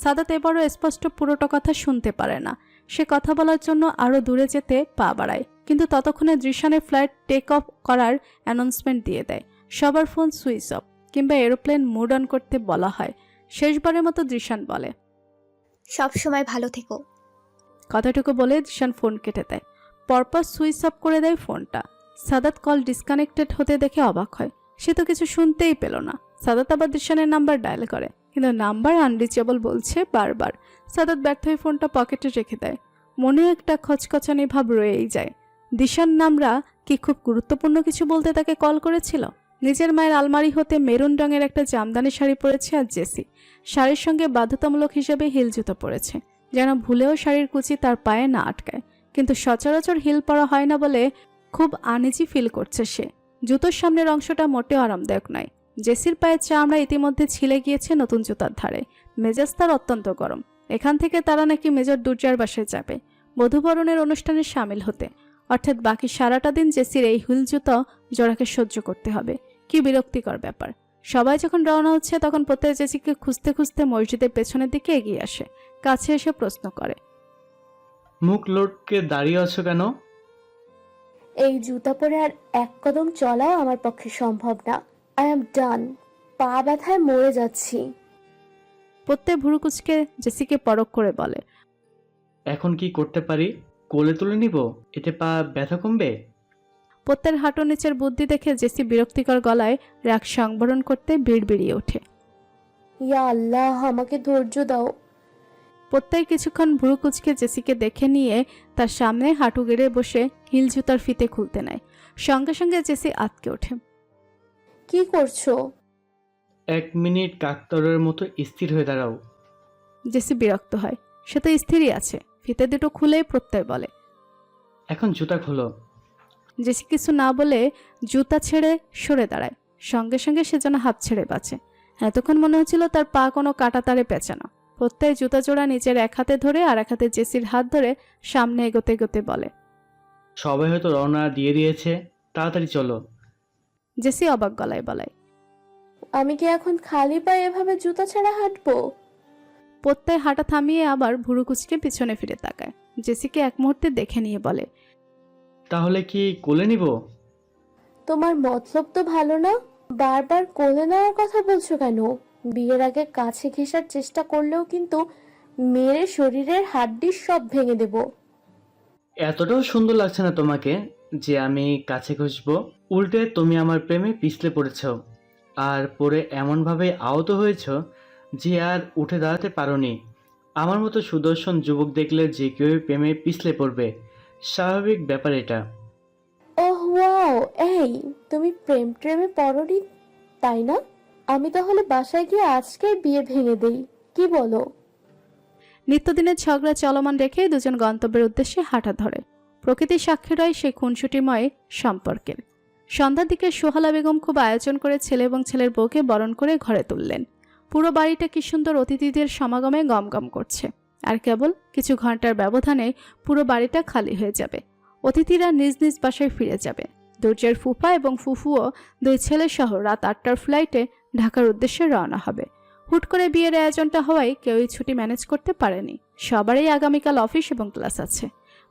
সাদাত এবারও স্পষ্ট পুরোটা কথা শুনতে পারে না। সে কথা বলার জন্য আরও দূরে যেতে পা বাড়ায়, কিন্তু ততক্ষণে দৃশানের ফ্লাইট টেক অফ করার অ্যানাউন্সমেন্ট দিয়ে দেয়। সবার ফোন সুইচ অফ কিংবা এরোপ্লেন মুড অন করতে বলা হয়। শেষবারের মতো দৃশান বলে, সব সময় ভালো থেকো। কথাটুকু বলে দৃশান ফোন কেটে দেয়। পরপর সুইচ অফ করে দেয় ফোনটা। সাদাত কল ডিসকানেক্টেড হতে দেখে অবাক হয়। সে তো কিছু শুনতেই পেল না। সাদাত আবার দৃশানের নাম্বার ডায়াল করে, কিন্তু নাম্বার আনরিচেবল বলছে বারবার। সাদাত ব্যর্থ হয়ে ফোনটা পকেটে রেখে দেয়। মনে একটা খচখচানি ভাব রয়েই যায়। দিশান নামরা কি খুব গুরুত্বপূর্ণ কিছু বলতে তাকে কল করেছিল? নিজের মায়ের আলমারি হতে মেরুন রঙের একটা জামদানি শাড়ি পরেছে আর জেসি শাড়ির সঙ্গে বাধ্যতামূলক হিসেবে হিল জুতো পরেছে, যেন ভুলেও শাড়ির কুচি তার পায়ে না আটকায়। কিন্তু সচরাচর হিল পরা হয় না বলে খুব আনইজি ফিল করছে সে। জুতোর সামনের অংশটা মোটেও আরামদায়ক নয়। জেসির পায়ের চামড়া ইতিমধ্যে ছিলে গিয়েছে নতুন জুতার ধারে। মেজাজ তার অত্যন্ত গরম। এখান থেকে তারা নাকি মেজর দুর্জার বাসায় যাবে বধূবরণের অনুষ্ঠানে সামিল হতে, অর্থাৎ বাকি সারাটা দিন জেসির এই হিল জুতো জোড়াকে সহ্য করতে হবে। কি বিরক্তিকর ব্যাপার। সবাই যখন রওনা হচ্ছে তখন প্রত্যেক জেসিকে খুঁজতে খুঁজতে মসজিদের পেছনের দিকে এগিয়ে আসে। কাছে এসে প্রশ্ন করে, মুখ লটকে দাঁড়িয়ে আছো কেন? এই জুতা পরে আর এক কদম চলাও আমার পক্ষে সম্ভব না। I am done. পা ব্যথায় মরে যাচ্ছি। প্রত্যেক ভুরুকুচকে জেসিকে পরখ করে বলে, এখন কি করতে পারি? কোলে তুলে নিব? এতে পা ব্যথা কমবে? প্রত্যেক হাঁটু নিচের বুদ্ধি দেখে জেসি বিরক্তিকর গলায় রাগ সংবরণ করতে বিড়বিড়িয়ে ওঠে। ইয়া আল্লাহ, আমাকে ধৈর্য দাও। প্রত্যেক কিছুক্ষণ ভুরুকুচকে জেসিকে দেখে নিয়ে তার সামনে হাঁটু গেড়ে বসে হিল জুতার ফিতে খুলতে নেয়। সঙ্গে সঙ্গে জেসি আতকে ওঠে। কি করছো? 1 মিনিট কাকতাড়ুয়ার মতো স্থির হয়ে দাঁড়াও। জেসি বিরক্ত হয়। সে তো স্থিরই আছে। ফিতে দুটো খুলেই প্রত্যয় বলে, এখন জুতা খোলো। জেসি কিছু না বলে জুতা ছেড়ে সরে দাঁড়ায়। সঙ্গে সঙ্গে সে যেন হাত ছেড়ে বাঁচে। এতক্ষণ মনে হচ্ছিল তার পা কোনো কাটা তারে পেঁচানো। প্রত্যয় জুতা জোড়া নিজের এক হাতে ধরে আর এক হাতে জেসির হাত ধরে সামনে এগোতে এগোতে বলে, সবাই হয়তো রওনা দিয়ে দিয়েছে, তাড়াতাড়ি চলো। জেসি অবাক গলায় বলায়, আমি কি এখন খালি পায়ে এভাবে জুতা ছাড়া হাঁটবো? প্রত্যয় হাঁটা থামিয়ে আবার ভুরুকুচকে পিছনে ফিরে তাকায়। জেসিকে এক মুহূর্তে দেখে নিয়ে বলে, তাহলে কি কোলে নিব? তোমার মতলব তো ভালো না। বারবার কোলে নেওয়ার কথা বলছো কেন? বিয়ের আগে কাছে ঘেঁষার চেষ্টা করলেও কিন্তু মেরে শরীরের হাড্ডি সব ভেঙে দেব। এতটাও সুন্দর লাগছে না তোমাকে যে আমি কাছে ঘষবো? উল্টে তুমি আমার প্রেমে পিছলে পড়েছ, আর পরে এমনভাবে আহত হয়েছ যে আর উঠে দাঁড়াতে পারোনি। আমার মতো সুদর্শন যুবক দেখলে যে কেউ প্রেমে পিছলে পড়বে, স্বাভাবিক ব্যাপার এটা। ওহ ওয়াও, এই তুমি প্রেম প্রেমে পড়োনি তাই না? আমি তাহলে বাসায় গিয়ে আজকেই বিয়ে ভেঙে দেই, কি বলো? নিত্যদিনের ঝগড়া চলমান রেখে দুজন গন্তব্যের উদ্দেশ্যে হাঁটা ধরে। প্রকৃতির সাক্ষী রয় সে খুনসুটিময় সম্পর্কের। সন্ধ্যার দিকে সোহালা বেগম খুব আয়োজন করে ছেলে এবং ছেলের বউকে বরণ করে ঘরে তুললেন। পুরো বাড়িটা কি সুন্দর অতিথিদের সমাগমে গমগম করছে। আর কেবল কিছু ঘন্টার ব্যবধানে পুরো বাড়িটা খালি হয়ে যাবে। অতিথিরা নিজ নিজ বাসায় ফিরে যাবে। দুর্জয়ের ফুফা এবং ফুফুও 2 ছেলে সহ রাত 8টার ফ্লাইটে ঢাকার উদ্দেশ্যে রওনা হবে। হুট করে বিয়ের আয়োজনটা হওয়ায় কেউই ছুটি ম্যানেজ করতে পারেনি। সবারই আগামীকাল অফিস এবং ক্লাস আছে।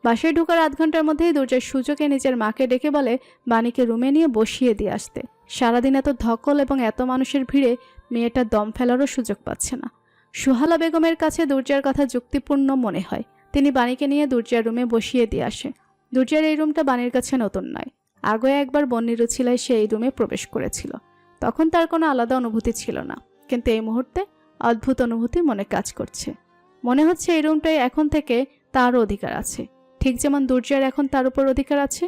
বাসায় ঢোকার আধ ঘন্টার মধ্যেই দুর্জয় সুযোগে নিজের মাকে ডেকে বলে বাণীকে রুমে নিয়ে বসিয়ে দিয়ে আসতে। সারাদিন এত ধকল এবং এত মানুষের ভিড়ে মেয়েটা দম ফেলারও সুযোগ পাচ্ছে না। সুহালা বেগমের কাছে দুর্জয়ের কথা যুক্তিপূর্ণ মনে হয়। তিনি বাণীকে নিয়ে দুর্জয়ের রুমে বসিয়ে দিয়ে আসে। দুর্জয়ের এই রুমটা বাণীর কাছে নতুন নয়। আগে একবার বন্যি রুচিলায় সে এই রুমে প্রবেশ করেছিল। তখন তার কোনো আলাদা অনুভূতি ছিল না, কিন্তু এই মুহূর্তে অদ্ভুত অনুভূতি মনে কাজ করছে। মনে হচ্ছে এই রুমটায় এখন থেকে তারও অধিকার আছে, ঠিক যেমন দুর্জয়ের এখন তার উপর অধিকার আছে।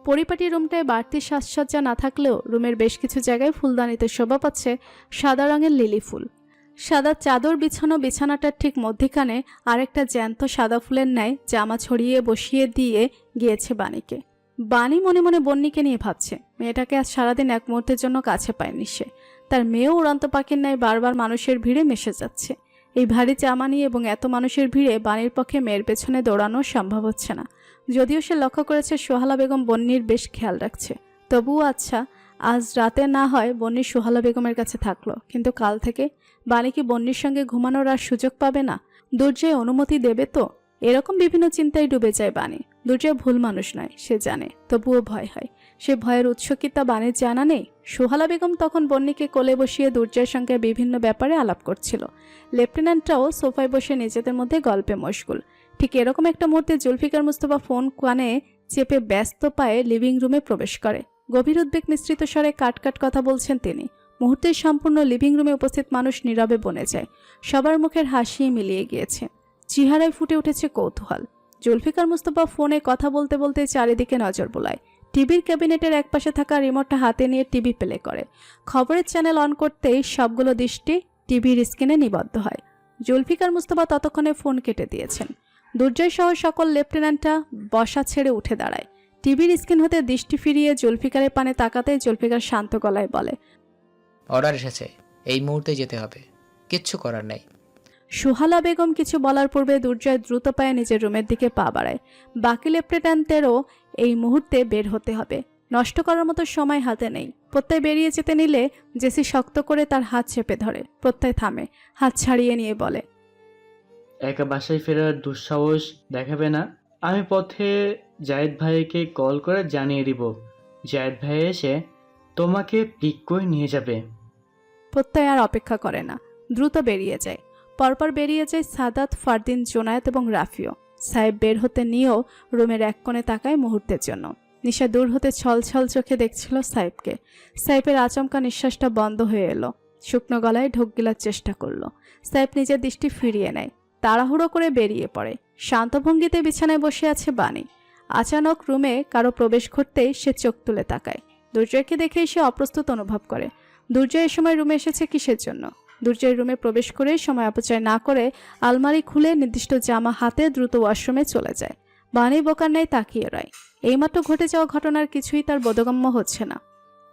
পরিপাটি রুমটায় বাড়তি সাজসজ্জা না থাকলেও রুমের বেশ কিছু জায়গায় ফুলদানিতে শোভা পাচ্ছে সাদা রঙের লিলি ফুল। সাদা চাদর বিছানো বিছানাটার ঠিক মধ্যিখানে আরেকটা জ্যান্ত সাদা ফুলের ন্যায় জামা ছড়িয়ে বসিয়ে দিয়ে গিয়েছে বাণীকে। বাণী মনে মনে বন্নিকে নিয়ে ভাবছে, মেয়েটাকে আজ সারাদিন এক মুহূর্তের জন্য কাছে পায়নি সে। তার মেয়েও উড়ান্ত পাখির ন্যায় বারবার মানুষের ভিড়ে মিশে যাচ্ছে। এই ভারী জামা নিয়ে এবং এত মানুষের ভিড়ে বাণীর পক্ষে মেয়ের পেছনে দৌড়ানো সম্ভব হচ্ছে না। যদিও সে লক্ষ্য করেছে সোহালা বেগম বন্নির বেশ খেয়াল রাখছে, তবুও আচ্ছা আজ রাতে না হয় বন্নি সুহালা বেগমের কাছে থাকলো, কিন্তু কাল থেকে বানি কি বন্নির সঙ্গে ঘুমানোর আর সুযোগ পাবে না? দুর্জয় অনুমতি দেবে তো? এরকম বিভিন্ন চিন্তায় ডুবে যায় বানি। দুর্জয় ভুল মানুষ নয়, সে জানে, তবুও ভয় হয়। সে ভয়ের উৎস কি তা বানির জানা নেই? সুহালা বেগম তখন বন্নিকে কোলে বসিয়ে দুর্জয়ের সঙ্গে বিভিন্ন ব্যাপারে আলাপ করছিল। লেফটেন্যান্টরাও সোফায় বসে নিজেদের মধ্যে গল্পে মশগুল। ঠিক এরকম একটা মুহূর্তে জুলফিকার মুস্তফা ফোন কানে চেপে ব্যস্ত পায়ে লিভিং রুমে প্রবেশ করে। গভীর উদ্বেগ মিশ্রিত স্বরে কাট কাট কথা বলছেন তিনি। মুহূর্তেই সম্পূর্ণ লিভিং রুমে উপস্থিত মানুষ নীরবে বনে যায়। সবার মুখের হাসি মিলিয়ে গিয়েছে, চেহারায় ফুটে উঠেছে কৌতূহল। জুলফিকার মুস্তফা ফোনে কথা বলতে বলতে চারিদিকে নজর বোলায়। টিভির ক্যাবিনেটের একপাশে থাকা রিমোটটা হাতে নিয়ে টিভি প্লে করে। খবরের চ্যানেল অন করতেই সবগুলো দৃষ্টি টিভির স্ক্রিনে নিবদ্ধ হয়। জুলফিকার মুস্তফা ততক্ষণে ফোন কেটে দিয়েছেন। দুর্জয় সহ সকল লেফটেন্যান্টরা বসা ছেড়ে উঠে দাঁড়ায়। টিভির স্ক্রিন হতে দৃষ্টি ফিরিয়ে জুলফিকারের পানে তাকাতে জুলফিকার শান্ত গলায় বলে, অর্ডার এসেছে, এই মুহূর্তে যেতে হবে, কিচ্ছু করার নেই। সুহালা বেগম কিছু বলার পূর্বে দুর্জয় দ্রুত পায়ে নিজের রুমের দিকে পা বাড়ায়। বাকি লেফটেন্যান্টদেরও এই মুহূর্তে বের হতে হবে, নষ্ট করার মতো সময় হাতে নেই। প্রত্যয় বেরিয়ে যেতে নিলে জেসি শক্ত করে তার হাত চেপে ধরে। প্রত্যয় থামে, হাত ছাড়িয়ে নিয়ে বলে, একা বাসায় ফেরার দুঃসাহস দেখাবে না। আমি পথে জায়েদ ভাইকে কল করে জানিয়ে দিব। জায়েদ ভাই এসে তোমাকে পিক করে নিয়ে যাবে। প্রত্যয় আর অপেক্ষা করে না, দ্রুত বেরিয়ে যায়। পরপর বেরিয়ে যায় সাদাত, ফারদিন, জোনায়েত এবং রাফিও। সাহেব বের হতে নিয়েও রুমের এক কোণে তাকায় মুহূর্তের জন্য। নিশা দূর হতে ছলছল চোখে দেখছিল সাহেবকে। সাহেবের আচমকা নিঃশ্বাসটা বন্ধ হয়ে এলো। শুকনো গলায় ঢোক গিলার চেষ্টা করলো। সাহেব নিজের দৃষ্টি ফিরিয়ে নেয়, তাড়াহুড়ো করে বেরিয়ে পড়ে। শান্ত ভঙ্গিতে বিছানায় বসে আছে বানি। আচানক রুমে কারো প্রবেশ ঘটতেই সে চোখ তুলে তাকায়। দুর্জয়কে দেখেই সে অপ্রস্তুত অনুভব করে। দুর্জয় এ সময় রুমে এসেছে কিসের জন্য? দুর্জয় রুমে প্রবেশ করে সময় অপচয় না করে আলমারি খুলে নির্দিষ্ট জামা হাতে দ্রুত ওয়াশরুমে চলে যায়। বানি বোকার ন্যায় তাকিয়ে রয়। এইমাত্র ঘটে যাওয়া ঘটনার কিছুই তার বোধগম্য হচ্ছে না।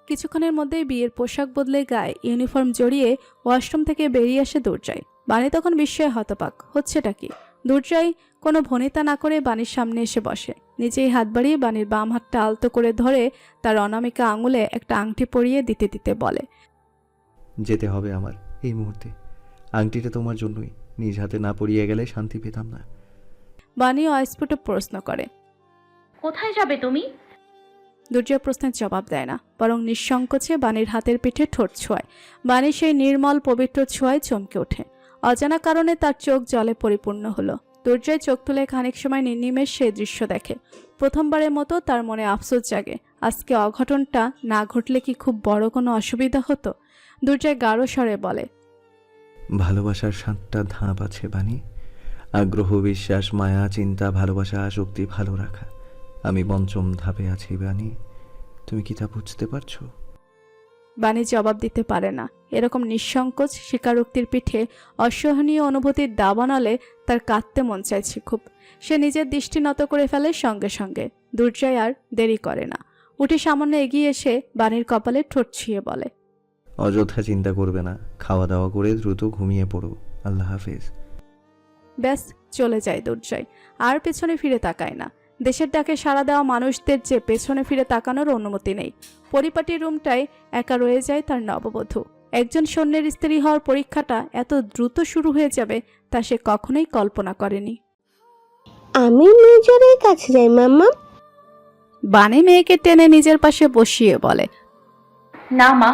কিছুক্ষণের মধ্যেই বিয়ের পোশাক বদলে গায়ে ইউনিফর্ম জড়িয়ে ওয়াশরুম থেকে বেরিয়ে আসে দুর্জয়। বানি তখন বিস্ময়ে হতবাক, হচ্ছেটা কি? দুর্জয় কোনো ভনিতা না করে বানির সামনে এসে বসে। নিজেই হাত বাড়িয়ে বানির বাম হাতটা আলতো করে ধরে তার অনামিকা আঙুলে একটা আংটি পরিয়ে দিতে দিতে বলে, যেতে হবে আমার এই মুহূর্তে। আংটিটা তোমার জন্যই, নিজ হাতে না পরিয়ে গেলে শান্তি পেতাম না। বানি অস্ফুট প্রশ্ন করে, কোথায় যাবে তুমি? দুর্জয় প্রশ্নের জবাব দেয় না, বরং নিঃসংকোচে বানির হাতের পিঠে ঠোঁট ছোঁয়ায়। বানি সেই নির্মল পবিত্র ছোঁয়ায় চমকে ওঠে। অজানা কারণে তার চোখ জলে পরিপূর্ণ হলো। দুর্জয় চোখ তুলে খানিক সময় নির্নিমেষ সেই দৃশ্য দেখে। প্রথমবারের মতো তার মনে আফসোস জাগে, আজকে অঘটনটা না ঘটলে কি খুব বড় কোনো অসুবিধা হতো? দুর্জয় গাঢ় স্বরে বলে, ভালোবাসার 7টা ধাপ আছে বানি। আগ্রহ, বিশ্বাস, মায়া, চিন্তা, ভালোবাসা, আসক্তি, ভালো রাখা। আমি 5ম ধাপে আছি বানি। তুমি কি তা বুঝতে পারছো? বানি জবাব দিতে পারে না। এরকম নিঃসংকোচ স্বীকারোক্তির পিঠে অসহনীয় অনুভূতির দাবানলে তার কাঁদতে মন চাইছে খুব। সে নিজের দৃষ্টি নত করে ফেলে সঙ্গে সঙ্গে। দুর্জয় আর দেরি করে না, উঠে সামান্য এগিয়ে এসে বানির কপালে ঠোঁট ছুঁয়ে বলে, অযথা চিন্তা করবে না, খাওয়া দাওয়া করে দ্রুত ঘুমিয়ে পড়ো। আল্লাহ হাফেজ। ব্যাস চলে যায় দুর্জয়। আর পেছনে ফিরে তাকায় না। দেশের ডাকে সাড়া দেওয়া মানুষদের যে পেছনে ফিরে তাকানোর অনুমতি নেই। পরিপাটি রুমটায় একা রয়ে যায় তার নববধূ। একজন সৈন্যের স্ত্রী হওয়ার পরীক্ষাটা এত দ্রুত শুরু হয়ে যাবে তা সে কখনোই কল্পনা করেনি। আমি মেজরের কাছে যাই মাম্মা। বানি মেয়েকে টেনে নিজের পাশে বসিয়ে বলে, না মা,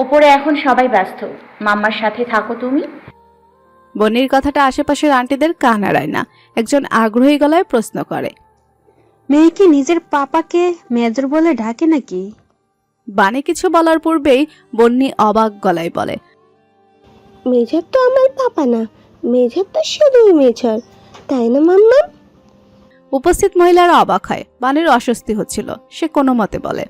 ওপরে এখন সবাই ব্যস্ত, মাম্মার সাথে থাকো তুমি। বনির কথাটা আশেপাশের আন্টিদের কান এড়ায় না। একজন আগ্রহী গলায় প্রশ্ন করে, মেয়ে কি নিজের পাপাকে মেজর বলে ডাকে নাকি? বানি কিছু বলার পূর্বেই বন্নি অবাক গলায় বলে, মেজর তো আমার পাপা না, মেজর তো শুধুই মেজর, তাই না মাম্মা? উপস্থিত মহিলারা অবাক হয়। বানির অস্বস্তি হচ্ছিল। সে কোনো মতে বলে,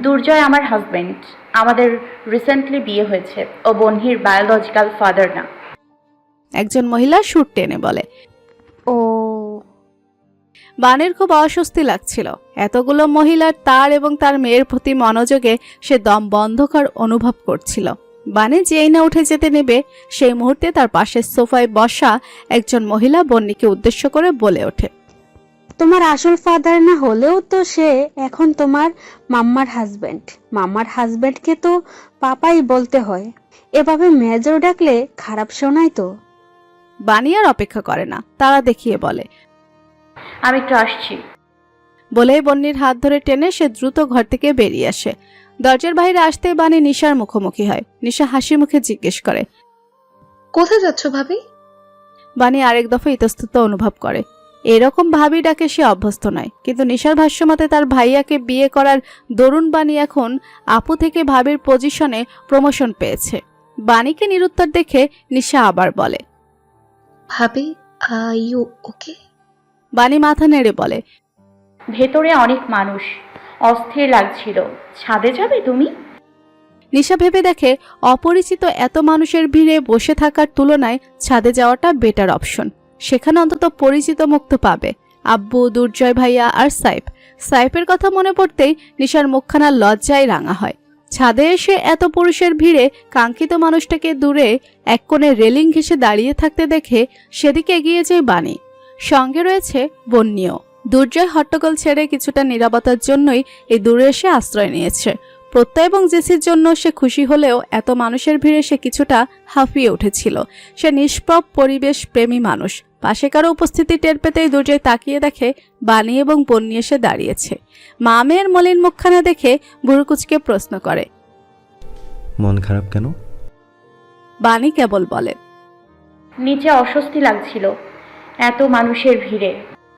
দুর্জয় আমার হাজবেন্ড, আমাদের রিসেন্টলি বিয়ে হয়েছে, ও বন্হির বায়োলজিক্যাল ফাদার না। একজন মহিলা সুর টেনে বলে। ও, বানির খুব অস্বস্তি লাগছিল। এতগুলো মহিলার তার এবং তার মেয়ের প্রতি মনোযোগে সে দম বন্ধকর অনুভব করছিল। বানি যেই না উঠে যেতে নেবে সেই মুহূর্তে তার পাশের সোফায় বসা একজন মহিলা বন্নিকে উদ্দেশ্য করে বলে ওঠে, তোমার আসল ফাদার না হলেও তো সে এখন তোমার মাম্মার হাজবেন্ড। মাম্মার হাজবেন্ডকে তো পাপাই বলতে হয়। এভাবে মেজর ডাকলে খারাপ শোনায় তো। বানি আর অপেক্ষা করে না, তারা দেখিয়ে বলে। আমি একটু আসছি। বলেই বন্নির হাত ধরে টেনে সে দ্রুত ঘর থেকে বেরিয়ে আসে। দরজার বাইরে আসতেই বানি নিশার মুখোমুখি হয়। নিশা হাসি মুখে জিজ্ঞেস করে, কোথায় যাচ্ছ ভাবি? বানি আরেক দফা ইতস্তত অনুভব করে। এরকম ভাবি ডাকে সে অভ্যস্ত নয়, কিন্তু নিশার ভাষ্যমতে তার ভাইয়াকে বিয়ে করার দরুন বানি এখন আপু থেকে ভাবির পজিশনে প্রমোশন পেয়েছে। বানিকে নিরুত্তর দেখে নিশা আবার বলে, ভাবি ইউ ওকে? বানি মাথা নেড়ে বলে, ভেতরে অনেক মানুষ, অস্থির লাগছিল। ছাদে যাবে তুমি? নিশা ভেবে দেখে অপরিচিত এত মানুষের ভিড়ে বসে থাকার তুলনায় ছাদে যাওয়াটা বেটার অপশন। সেখানে অন্তত পরিচিত মুখ তো পাবে। আব্বু, দুর্জয় ভাইয়া আর সাইফের কথা মনে পড়তেই নিশার মুখখানা লজ্জায় রাঙা হয়। ছাদে এসে এত পুরুষের ভিড়ে কাঙ্ক্ষিত মানুষটাকে দূরে এক কোণে রেলিং ঘেঁষে দাঁড়িয়ে থাকতে দেখে সেদিকে এগিয়ে যায় বানি। সঙ্গে রয়েছে বন্যিও। দুর্জয় হট্টগোল ছেড়ে কিছুটা নীরবতার জন্যই এই দূরে এসে আশ্রয় নিয়েছে। প্রত্যয় এবং জেসির জন্য সে খুশি হলেও এত মানুষের ভিড়ে সে কিছুটা হাঁফিয়ে উঠেছিল। সে নিষ্প্রভ পরিবেশ প্রেমী মানুষ। পাশে কারো উপস্থিতি টের পেতেই দুর্জয় তাকিয়ে দেখে বানি এবং বন্নি এসে দাঁড়িয়েছে। মা মেয়ের মলিন মুখখানা দেখে ভুরুকুচকে প্রশ্ন করে, মন খারাপ কেন? বানি কেবল বলে, নিচে অস্বস্তি লাগছিল এত মানুষের ভিড়ে।